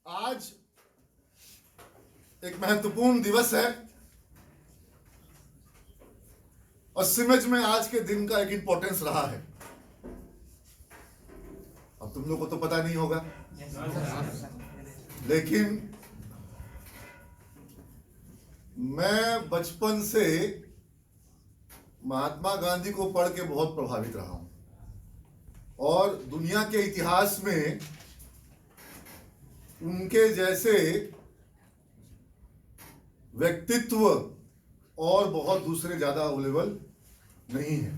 आज एक महत्वपूर्ण दिवस है और सिमज में आज के दिन का एक इंपॉर्टेंस रहा है। अब तुम लोग को तो पता नहीं होगा, लेकिन मैं बचपन से महात्मा गांधी को पढ़ के बहुत प्रभावित रहा हूं और दुनिया के इतिहास में उनके जैसे व्यक्तित्व और बहुत दूसरे ज्यादा अवेलेबल नहीं है।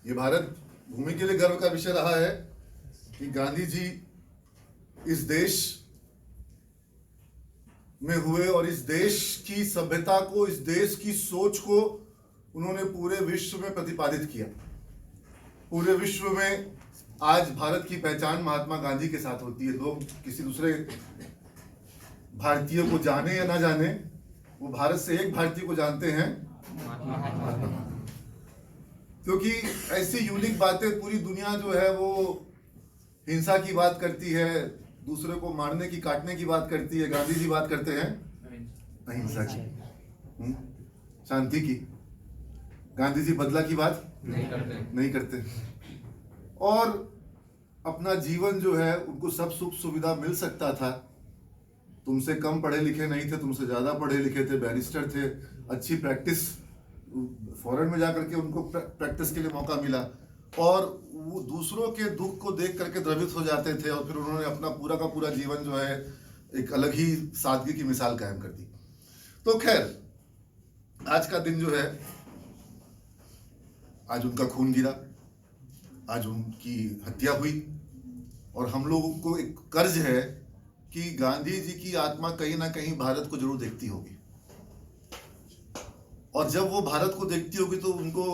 ये भारत भूमि के लिए गर्व का विषय रहा है कि गांधी जी इस देश में हुए और इस देश की सभ्यता को, इस देश की सोच को उन्होंने पूरे विश्व में प्रतिपादित किया। पूरे विश्व में आज भारत की पहचान महात्मा गांधी के साथ होती है। लोग किसी दूसरे भारतीय को जाने या ना जाने, वो भारत से एक भारतीय को जानते हैं, क्योंकि ऐसी यूनिक बातें पूरी दुनिया जो है वो हिंसा की बात करती है, दूसरे को मारने की, काटने की बात करती है। गांधी जी बात करते हैं अहिंसा की, शांति की। गांधी जी बदला की बात नहीं करते और अपना जीवन जो है, उनको सब सुख सुविधा मिल सकता था। तुमसे कम पढ़े लिखे नहीं थे, तुमसे ज्यादा पढ़े लिखे थे, बैरिस्टर थे, अच्छी प्रैक्टिस, फॉरेन में जाकर के उनको प्रैक्टिस के लिए मौका मिला और वो दूसरों के दुख को देख करके द्रवित हो जाते थे और फिर उन्होंने अपना पूरा का पूरा जीवन जो है एक अलग ही सादगी की मिसाल कायम कर दी। तो खैर, आज का दिन जो है, आज उनका खून गिरा, आज उनकी हत्या हुई और हम लोगों को एक कर्ज है कि गांधी जी की आत्मा कहीं ना कहीं भारत को जरूर देखती होगी और जब वो भारत को देखती होगी तो उनको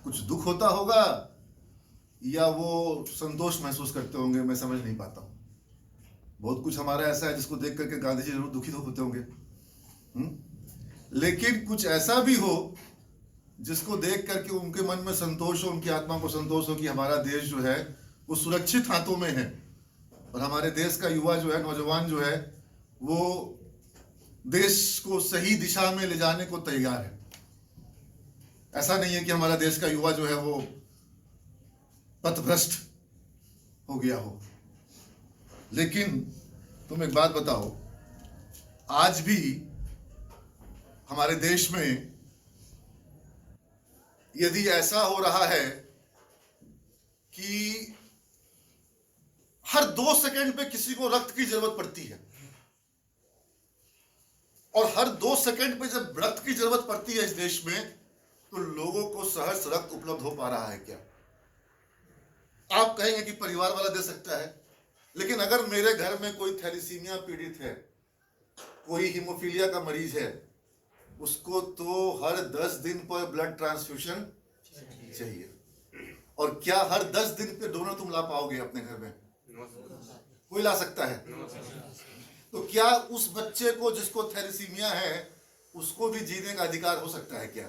कुछ दुख होता होगा या वो संतोष महसूस करते होंगे, मैं समझ नहीं पाता हूं। बहुत कुछ हमारा ऐसा है जिसको देख करके गांधी जी जरूर दुखित होते होंगे, लेकिन कुछ ऐसा भी हो जिसको देख करके उनके मन में संतोष हो, उनकी आत्मा को संतोष हो कि हमारा देश जो है वो सुरक्षित हाथों में है और हमारे देश का युवा जो है, नौजवान जो है, वो देश को सही दिशा में ले जाने को तैयार है। ऐसा नहीं है कि हमारा देश का युवा जो है वो पथभ्रष्ट हो गया हो। लेकिन तुम एक बात बताओ, आज भी हमारे देश में यदि ऐसा हो रहा है कि हर 2 सेकंड पे किसी को रक्त की जरूरत पड़ती है और हर 2 सेकंड पे जब रक्त की जरूरत पड़ती है इस देश में, तो लोगों को सहज रक्त उपलब्ध हो पा रहा है क्या? आप कहेंगे कि परिवार वाला दे सकता है, लेकिन अगर मेरे घर में कोई थैलीसीमिया पीड़ित है, कोई हीमोफीलिया का मरीज है, उसको तो हर 10 दिन पर ब्लड ट्रांसफ्यूजन चाहिए। और क्या हर 10 दिन पे डोनर तुम ला पाओगे अपने घर में? कोई ला सकता है? तो क्या उस बच्चे को जिसको थैलीसीमिया है, उसको भी जीने का अधिकार हो सकता है क्या?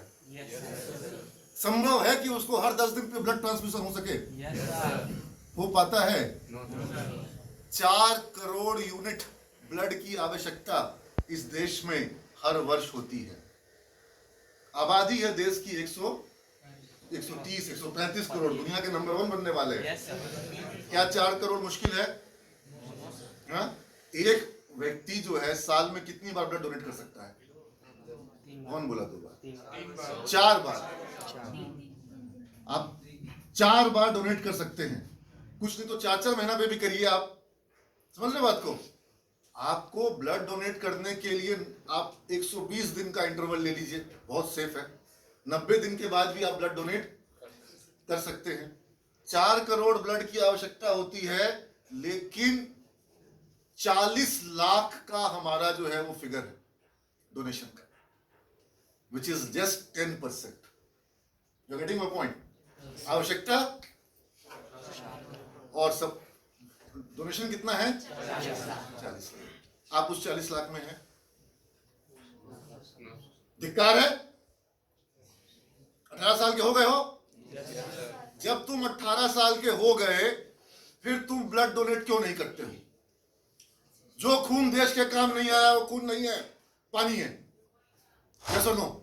संभव है कि उसको हर 10 दिन पे ब्लड ट्रांसफ्यूजन हो सके? हो पाता है? 4 करोड़ यूनिट ब्लड की आवश्यकता इस देश में हर वर्ष होती है। आबादी है देश की 130, 135 करोड़, दुनिया के नंबर 1 बनने वाले हैं। क्या 4 करोड़ मुश्किल है? हाँ? एक व्यक्ति जो है साल में कितनी बार ब्लड डोनेट कर सकता है? कौन बोला 2 बार? 4 बार। आप 4 बार डोनेट कर सकते हैं, कुछ नहीं तो 4-4 महीना पे भी करिए। आप समझ रहे बात को? आपको ब्लड डोनेट करने के लिए आप 120 दिन का इंटरवल ले लीजिए, बहुत सेफ है। 90 दिन के बाद भी आप ब्लड डोनेट कर सकते हैं। 4 करोड़ ब्लड की आवश्यकता होती है, लेकिन 40 लाख का हमारा जो है वो फिगर है डोनेशन का, which is just 10%। You getting my point? आवश्यकता और सब डोनेशन कितना है? 40। आप उस 40 लाख में हैं। धिक्कार है। 18 साल के हो गए हो? जब तुम 18 साल के हो गए, फिर तुम ब्लड डोनेट क्यों नहीं करते हो? जो खून देश के काम नहीं आया वो खून नहीं है, पानी है। यस और नो?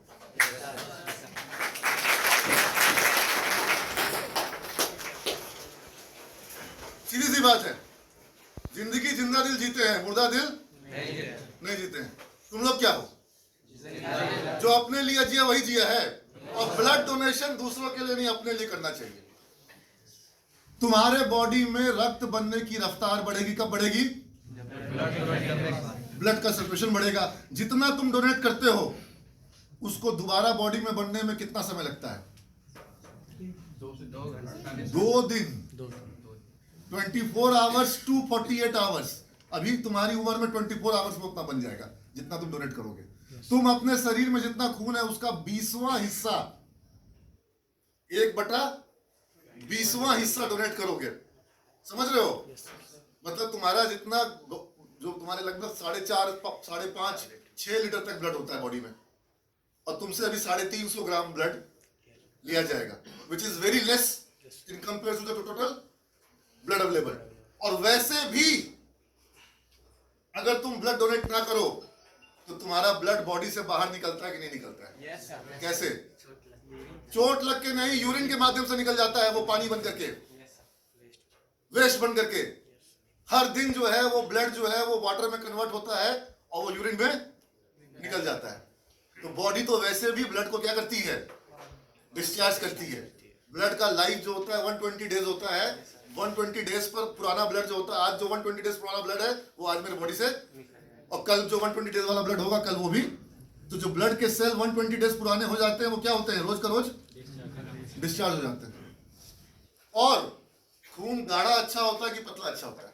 सीधी सी बात है। जिंदगी जिंदा दिल जीते हैं, मुर्दा दिल नहीं जीते हैं। तुम लोग क्या हो? जो अपने लिए जिया वही जिया है। और ब्लड डोनेशन दूसरों के लिए नहीं, अपने लिए करना चाहिए। तुम्हारे बॉडी में रक्त बनने की रफ्तार बढ़ेगी। कब बढ़ेगी? ब्लड का सर्कुलेशन बढ़ेगा। जितना तुम डोनेट करते हो उसको दोबारा बॉडी में बनने में कितना समय लगता है? 2 दिन। 24 आवर्स टू 48 आवर्स। अभी तुम्हारी उम्र में 24 आवर्स में उतना बन जाएगा जितना तुम डोनेट करोगे। तुम अपने शरीर में जितना खून है उसका 20वां हिस्सा, 1/20वां हिस्सा डोनेट करोगे। समझ रहे हो? मतलब तुम्हारा जितना, जो तुम्हारे लगभग 4.5, 5.5, 6 लीटर तक ब्लड होता है बॉडी में, और तुमसे अभी 350 ग्राम ब्लड लिया जाएगा, which is very less in compare to the total blood available. और वैसे भी अगर तुम ब्लड डोनेट ना करो तो तुम्हारा ब्लड बॉडी से बाहर निकलता है कि नहीं निकलता है? कैसे? चोट लग के नहीं, यूरिन के माध्यम से निकल जाता है। वो पानी बन करके, वेस्ट बन करके। हर दिन जो है वो ब्लड जो है वो वाटर में कन्वर्ट होता है और वो यूरिन में निकल जाता है। तो बॉडी तो वैसे भी ब्लड को क्या करती है? डिस्चार्ज करती है। ब्लड का लाइफ जो होता है 120 डेज होता है। 120 डेज पर पुराना ब्लड जो होता है, आज जो 120 डेज पुराना ब्लड है वो आज मेरे बॉडी से, और कल जो 120 डेज वाला ब्लड होगा कल वो भी। तो जो ब्लड के सेल 120 डेज पुराने हो जाते हैं वो क्या होते हैं? रोज का रोज डिस्चार्ज हो जाते हैं। और खून गाढ़ा अच्छा होता है कि पतला अच्छा होता है?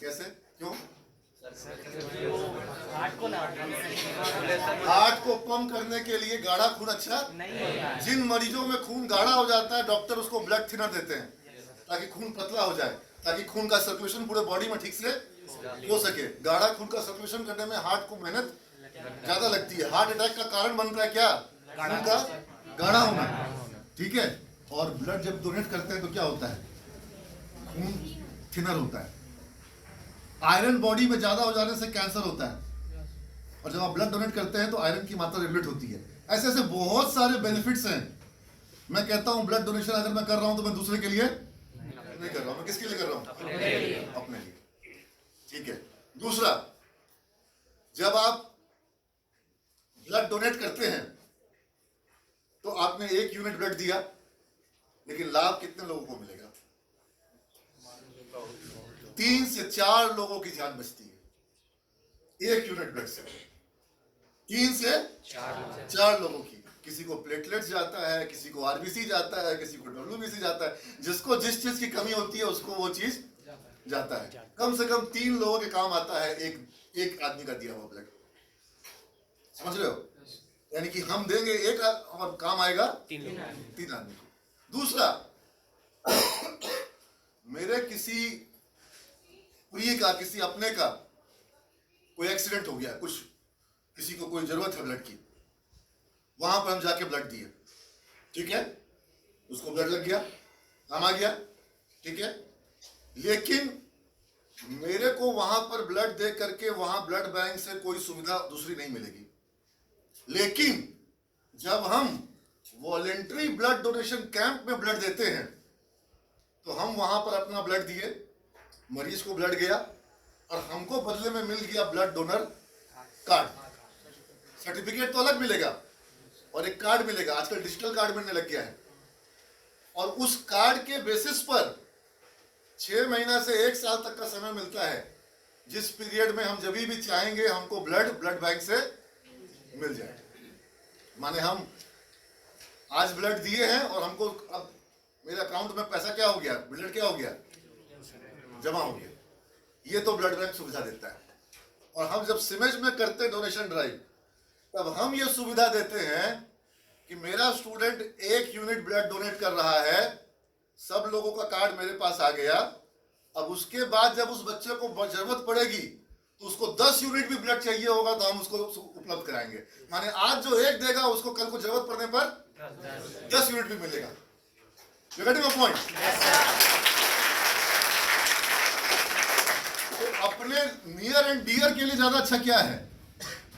कैसे? क्यों? हार्ट को पंप करने के लिए गाढ़ा खून अच्छा नहीं। जिन मरीजों में खून गाढ़ा हो जाता है डॉक्टर उसको ब्लड थिनर देते हैं ताकि खून पतला हो जाए, ताकि खून का सर्कुलेशन पूरे बॉडी में ठीक से हो सके। गाढ़ा खून का सर्कुलेशन करने में हार्ट को मेहनत ज्यादा लगती है। हार्ट अटैक का कारण बनता है क्या? खून का गाढ़ा होना। ठीक है। और ब्लड जब डोनेट करते हैं तो क्या होता है? खून थिनर होता है। आयरन बॉडी में ज्यादा हो जाने से कैंसर होता है, और जब आप ब्लड डोनेट करते हैं तो आयरन की मात्रा रेगुलेट होती है। ऐसे ऐसे बहुत सारे बेनिफिट्स हैं। मैं कहता हूं ब्लड डोनेशन अगर मैं कर रहा हूं तो मैं दूसरे के लिए नहीं कर रहा हूं, मैं किसके लिए कर रहा हूं? अपने लिए। ठीक है। दूसरा, जब आप ब्लड डोनेट करते हैं तो आपने 1 यूनिट ब्लड दिया, लेकिन लाभ कितने लोगों को मिलेगा? 3 से 4 लोगों की जान बचती है 1 यूनिट ब्लड से। 3 से 4 लोगों की। किसी को प्लेटलेट्स जाता है, किसी को आरबीसी जाता है, किसी को डब्ल्यूबीसी जाता है। जिसको जिस चीज की कमी होती है उसको वो चीज जाता है। कम से कम 3 लोगों के काम आता है एक आदमी का दिया हुआ ब्लड। समझ रहे हो? यानी कि हम देंगे एक और काम आएगा 3 आदमी को। दूसरा, मेरे किसी प्रिय का, किसी अपने का कोई एक्सीडेंट हो गया, कुछ किसी को कोई जरूरत है ब्लड की, वहां पर हम जाके ब्लड दिए। ठीक है, उसको ब्लड लग गया, काम आ गया। ठीक है। लेकिन मेरे को वहां पर ब्लड दे करके वहां ब्लड बैंक से कोई सुविधा दूसरी नहीं मिलेगी। लेकिन जब हम वॉलेंट्री ब्लड डोनेशन कैंप में ब्लड देते हैं तो हम वहां पर अपना ब्लड दिए, मरीज को ब्लड गया और हमको बदले में मिल गया ब्लड डोनर कार्ड। सर्टिफिकेट तो अलग मिलेगा और एक कार्ड मिलेगा। आजकल डिजिटल कार्ड मिलने लग गया है। और उस कार्ड के बेसिस पर 6 महीना से 1 साल तक का समय मिलता है, जिस पीरियड में हम जब भी चाहेंगे हमको ब्लड बैंक से मिल जाए। माने हम आज ब्लड दिए हैं और हमको अब मेरे अकाउंट में पैसा क्या हो गया? ब्लड क्या हो गया? जमा हो गया। ये तो ब्लड बैंक सुविधा देता है। और हम जब सिमेज में करते हैं डोनेशन ड्राइव, तब हम ये सुविधा देते हैं कि मेरा स्टूडेंट 1 यूनिट ब्लड डोनेट कर रहा है, सब लोगों का कार्ड मेरे पास आ गया। अब उसके बाद जब उस बच्चे को जरूरत पड़ेगी तो उसको 10 यूनिट भी ब्लड चाहिए होगा तो हम उसको उपलब्ध कराएंगे। माने आज जो 1 देगा उसको कल को जरूरत पड़ने पर 10 यूनिट भी मिलेगा। You getting my point? तो अपने नियर एंड डियर के लिए ज्यादा अच्छा क्या है,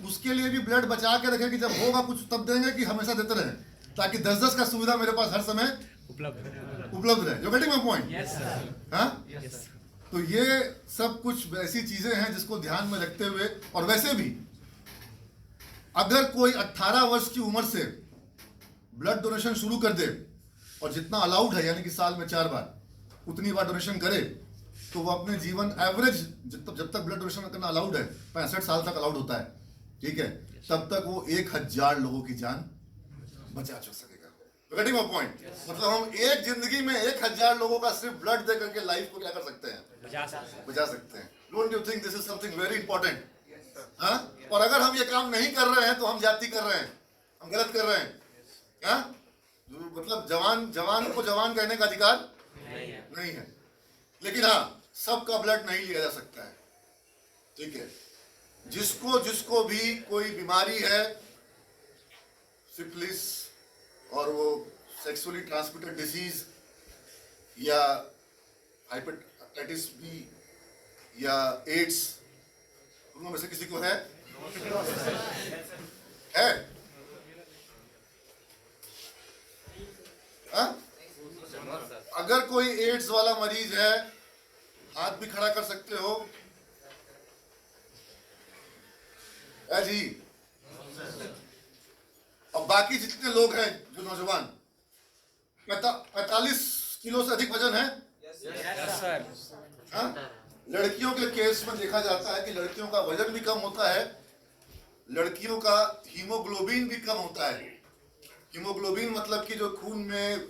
उसके लिए भी ब्लड बचा के रखें कि जब होगा कुछ तब देंगे, कि हमेशा देते रहें, ताकि 10-10 का सुविधा मेरे पास हर समय उपलब्ध रहे। You getting my point? हाँ, तो ये सब कुछ ऐसी चीजें हैं जिसको ध्यान में रखते हुए, और वैसे भी अगर कोई 18 वर्ष की उम्र से ब्लड डोनेशन शुरू कर दे और जितना अलाउड है, यानी कि साल में 4 बार, उतनी बार डोनेशन करे, तो वो अपने जीवन एवरेज जब तक ब्लड डोनेशन करना अलाउड है, 65 साल तक अलाउड होता है, ठीक है, तब तक वो 1000 लोगों की जान बचा सकेगा। Getting my point? मतलब हम एक जिंदगी में 1000 लोगों का सिर्फ ब्लड दे करके लाइफ को क्या कर सकते हैं, बचा सकते हैं। Don't you think this is something very important? हाँ, और अगर हम ये काम नहीं कर रहे हैं तो हम जाति कर रहे हैं, हम गलत कर रहे हैं। हाँ, मतलब जवान को जवान कहने का अधिकार नहीं है। लेकिन हाँ, सबका ब्लड नहीं लिया जा सकता है, ठीक है। जिसको भी कोई बीमारी है, सिफिलिस और वो सेक्सुअली ट्रांसमिटेड डिजीज या हेपेटाइटिस बी या एड्स, उनमें में से किसी को है? हाँ? अगर कोई एड्स वाला मरीज है, हाथ भी खड़ा कर सकते हो जी। और बाकी जितने लोग हैं जो नौजवान, 45 किलो से अधिक वजन है? हाँ? लड़कियों के केस में देखा जाता है कि लड़कियों का वजन भी कम होता है, लड़कियों का हीमोग्लोबिन भी कम होता है। हीमोग्लोबिन मतलब कि जो खून में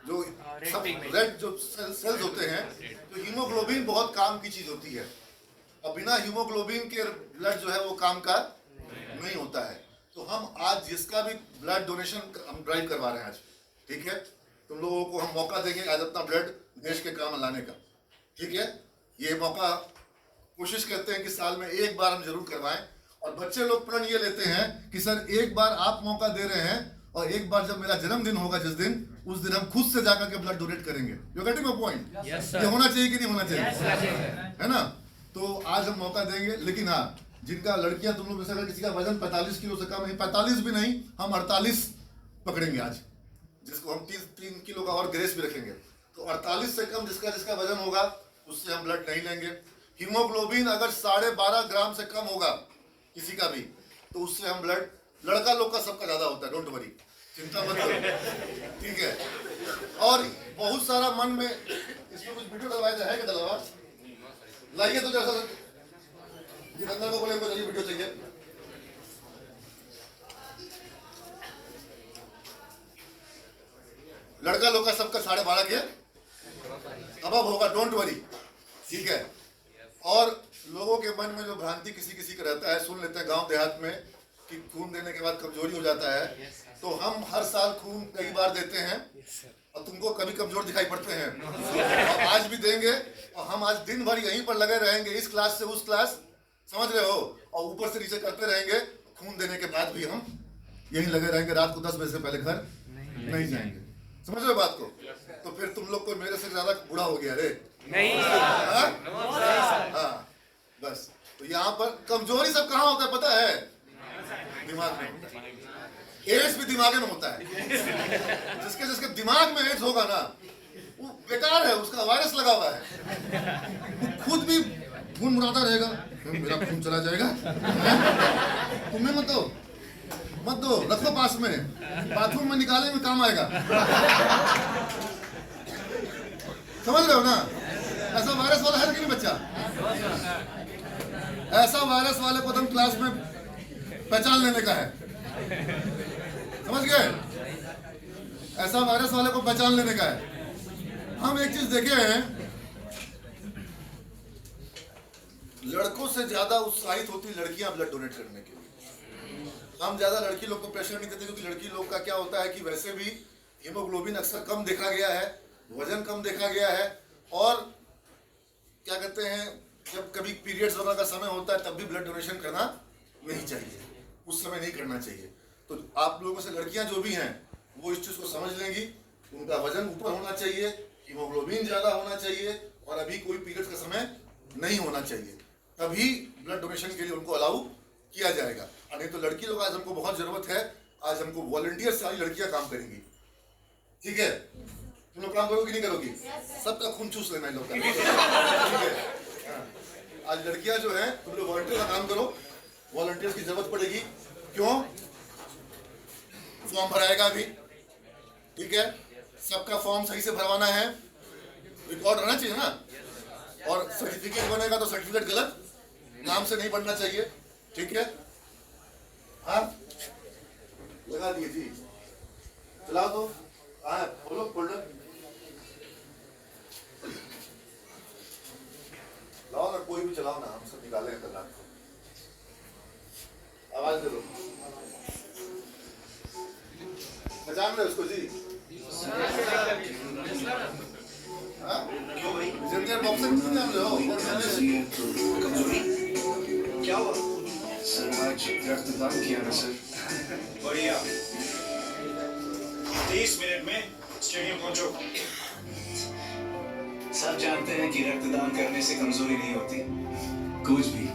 जो रेड जो सेल्स होते हैं, तो हीमोग्लोबिन बहुत काम की चीज होती है, और बिना हीमोग्लोबिन के ब्लड जो है वो काम का नहीं होता है। तो हम आज जिसका भी ब्लड डोनेशन हम ड्राइव करवा रहे हैं आज, ठीक है, तुम लोगों को हम मौका देंगे आज अपना ब्लड देश के काम लाने का, ठीक है। ये मौका कोशिश करते हैं कि साल में एक बार हम जरूर करवाएं, और बच्चे लोग प्रण ये लेते हैं कि सर एक बार आप मौका दे रहे हैं, और एक बार जब मेरा जन्मदिन होगा जिस दिन, उस दिन हम खुद से जाकर के ब्लड डोनेट करेंगे। You getting my point? ये होना चाहिए कि नहीं होना चाहिए? है ना? तो आज हम मौका देंगे। लेकिन हाँ, जिनका लड़कियां, तुम लोग अगर किसी का वजन 45 किलो से कम है, 45 भी नहीं, हम 48 पकड़ेंगे आज, जिसको हम 3 किलो का और ग्रेस भी रखेंगे। तो 48 से कम जिसका वजन होगा उससे हम ब्लड नहीं लेंगे। हीमोग्लोबिन अगर 12.5 ग्राम से कम होगा किसी का भी, तो उससे हम ब्लड, लड़का लोग का सबका ज्यादा होता है, डोंट वरी, चिंता मत करो, ठीक है। और बहुत सारा मन में इसमें कुछ वीडियो डलवाया है कि डलवा लाइए, तो जैसा जितेंद्र को बोले हमको चाहिए वीडियो चाहिए। लड़का लोग का सबका 12.5 के अब होगा, डोंट वरी, ठीक है। और लोगों के मन में जो भ्रांति किसी का रहता है, सुन लेते हैं गांव देहात में कि खून देने के बाद कमजोरी हो जाता है, तो हम हर साल खून कई बार देते हैं और तुमको कभी कमजोर दिखाई पड़ते हैं, और आज भी देंगे। और हम आज दिन भर यहीं पर लगे रहेंगे, इस क्लास से उस क्लास, समझ रहे हो, और ऊपर से नीचे करते रहेंगे। खून देने के बाद भी हम यहीं लगे रहेंगे, रात को 10 बजे से पहले घर नहीं जाएंगे, समझ रहे हो बात को? तो फिर तुम लोग को मेरे से ज्यादा बूढ़ा हो गया रे नहीं? हाँ, बस। तो यहाँ पर कमजोरी सब कहाँ होता है पता है? दिमाग में होता है। एड्स भी दिमाग में होता है। जिसके दिमाग में एड्स होगा ना, वो बेकार है, उसका वायरस लगा हुआ है, वो खुद भी खून मुरादा रहेगा, मेरा खून चला जाएगा, तुम्हें मत दो, रखो पास में, बाथरूम में निकाले में काम आएगा, समझ रहे हो ना? ऐसा वायरस वाला है कि नहीं बच्चा? ऐसा वायरस वाले को तुम क्लास में पहचान लेने का है, समझ गए? ऐसा वायरस वाले को पहचान लेने का है। हम एक चीज देखे हैं, लड़कों से ज्यादा उत्साहित होती लड़कियां ब्लड डोनेट करने के लिए। हम ज्यादा लड़की लोग को प्रेशर नहीं देते, क्योंकि लड़की लोग का क्या होता है कि वैसे भी हीमोग्लोबिन अक्सर कम देखा गया है, वजन कम देखा गया है, और क्या कहते हैं, जब कभी पीरियड्स वगैरह का समय होता है तब भी ब्लड डोनेशन करना नहीं चाहिए, उस समय नहीं करना चाहिए। तो आप लोगों में से लड़कियां जो भी हैं वो इस चीज को समझ लेंगी, उनका वजन ऊपर होना चाहिए, हीमोग्लोबिन ज्यादा होना चाहिए, और अभी कोई पीरियड्स का समय नहीं होना चाहिए, तभी ब्लड डोनेशन के लिए उनको अलाउ किया जाएगा। और नहीं तो लड़की लोग, आज हमको बहुत जरूरत है, आज हमको वॉलंटियर सारी लड़कियां काम करेंगी, ठीक है? तुम लोग काम करोगे कि नहीं करोगी? सबका खून चूस लेना है लोग, ठीक है? हाँ। आज लड़कियां जो है, तुम लोग वॉलंटियर का काम करो, वॉलंटियर्स की जरूरत पड़ेगी। क्यों? फॉर्म भराएगा अभी, ठीक है? सबका फॉर्म सही से भरवाना है, रिकॉर्ड रहना चाहिए ना, और सर्टिफिकेट बनेगा तो सर्टिफिकेट गलत नाम से नहीं बनना चाहिए, ठीक है? हाँ, लगा दिए जी, चलाओ तो, हाँ बोलो फोल्डर लाओ ना, कोई भी चलाओ ना, हम सब निकालेंगे कल रात को, आवाज दे दो, पहचान रहे उसको जी? हाँ? जिंदगी बॉक्सिंग नहीं जान रहे हो? क्या हुआ सर? आज रक्तदान किया ना सर। बढ़िया, 30 मिनट में स्टेडियम पहुंचो। सब जानते हैं कि रक्तदान करने से कमजोरी नहीं होती। कोच भी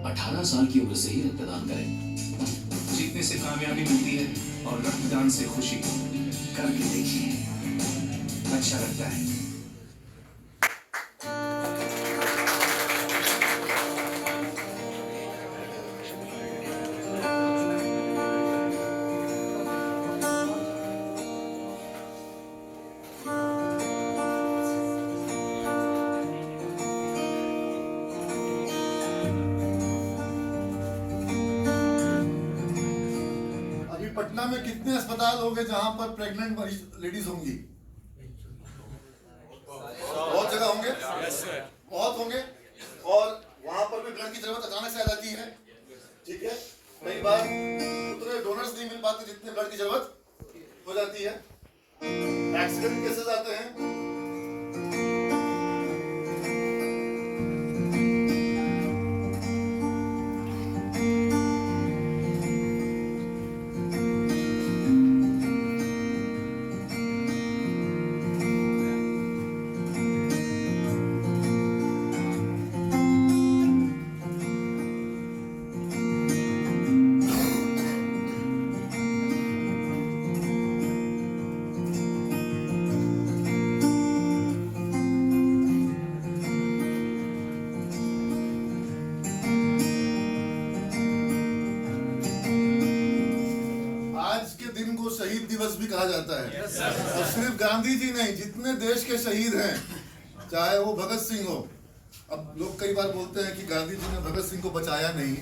18 साल की उम्र से ही रक्तदान करें। जीतने से कामयाबी मिलती है और रक्तदान से खुशी। करके देखिए, अच्छा लगता है। पटना में कितने अस्पताल होंगे जहां पर प्रेग्नेंट लेडीज होंगी? बहुत जगह होंगे, बहुत होंगे, और वहां पर भी ब्लड की जरूरत अचानक से आ जाती है, ठीक है? कई बार उतने डोनर्स नहीं मिल पाते जितने ब्लड की जरूरत हो जाती है। एक्सीडेंट केसेस आते हैं, शहीद दिवस भी कहा जाता है। और सिर्फ गांधी जी नहीं, जितने देश के शहीद हैं, चाहे वो भगत सिंह हो। अब लोग कई बार बोलते हैं कि गांधी जी ने भगत सिंह को बचाया नहीं।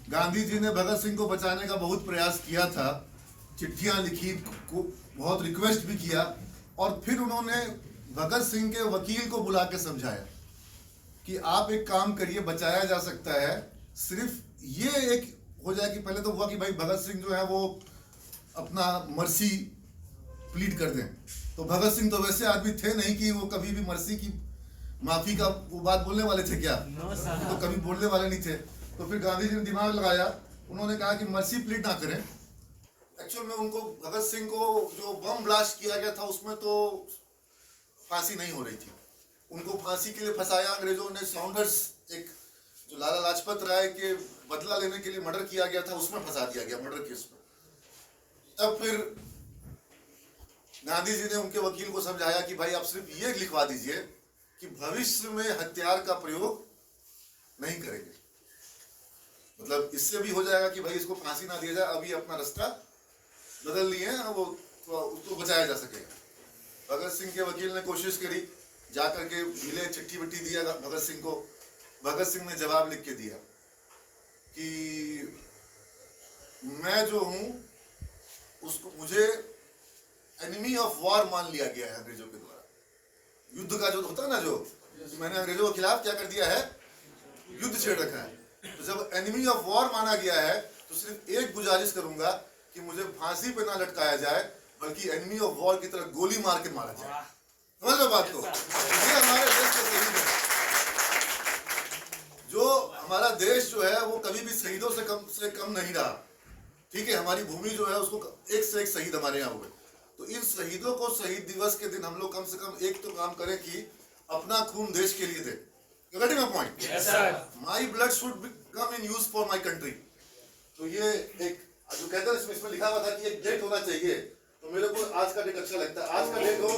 गांधी जी ने भगत सिंह को बचाने का बहुत प्रयास किया था, चिट्ठियां लिखी, को बहुत रिक्वेस्ट भी किया, और फिर उन्होंने भगत सिंह के वकील को बुला के समझाया कि आप एक काम करिए, बचाया जा सकता है, सिर्फ ये एक हो जाए कि पहले तो हुआ कि भाई भगत सिंह जो है वो अपना मर्सी प्लीड कर दें। तो भगत सिंह तो वैसे आदमी थे नहीं कि वो कभी भी मर्सी की माफी का वो बात बोलने वाले थे क्या? तो कभी बोलने वाले नहीं थे। तो फिर गांधी जी ने दिमाग लगाया, उन्होंने कहा कि मर्सी प्लीड ना करें। एक्चुअल में उनको, भगत सिंह को जो बम ब्लास्ट किया गया था उसमें तो फांसी नहीं हो रही थी, उनको फांसी के लिए फंसाया अंग्रेजों ने। साउंडर्स, एक जो लाला लाजपत राय के बदला लेने के लिए मर्डर किया गया था, उसमें फंसा दिया गया, मर्डर केस में। तब फिर गांधी जी ने उनके वकील को समझाया कि भाई आप सिर्फ ये लिखवा दीजिए कि भविष्य में हथियार का प्रयोग नहीं करेंगे, मतलब इससे भी हो जाएगा कि भाई इसको फांसी ना दिया जाए, अभी अपना रास्ता बदल लिए हैं, वो उसको बचाया जा सकेगा। भगत सिंह के वकील ने कोशिश करी, जाकर के मिले, चिट्ठी विट्ठी दिया भगत सिंह को। भगत सिंह ने जवाब लिख के दिया कि मैं जो हूं उसको, मुझे एनिमी ऑफ वॉर मान लिया गया है अंग्रेजों के द्वारा। युद्ध का जो होता है ना, जो मैंने अंग्रेजों के खिलाफ क्या कर दिया है, युद्ध छेड़ रखा है। तो जब एनिमी ऑफ वॉर माना गया है तो सिर्फ एक गुजारिश करूंगा कि मुझे फांसी पे ना लटकाया जाए, बल्कि एनिमी ऑफ वॉर की तरह गोली मार के मारा जाए। समझ लो बात को? ये हमारे देश के शहीद है। जो हमारा देश जो है वो कभी भी शहीदों से कम नहीं रहा, ठीक है? हमारी भूमि जो है उसको एक से एक शहीद हमारे यहाँ हुए। तो इन शहीदों को शहीद दिवस के दिन हम लोग कम से कम एक तो काम करें कि अपना खून देश के लिए दें। You getting my point? Yes, sir. My blood should come in use for my country. तो ये एक जो कहते हैं इसमें लिखा हुआ था कि एक डेट होना चाहिए, तो मेरे को आज का डेट अच्छा लगता है। आज का डेट हो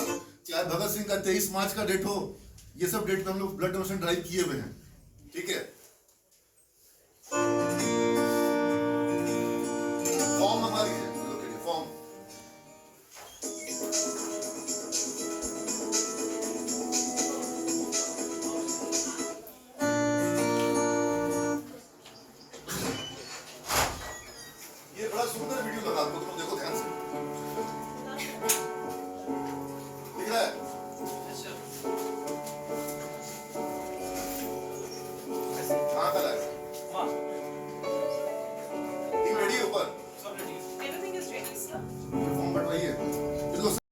चाहे भगत सिंह का 23 मार्च का डेट हो, ये सब डेट पे हम लोग ब्लड डोनेशन ड्राइव किए हुए हैं, ठीक है।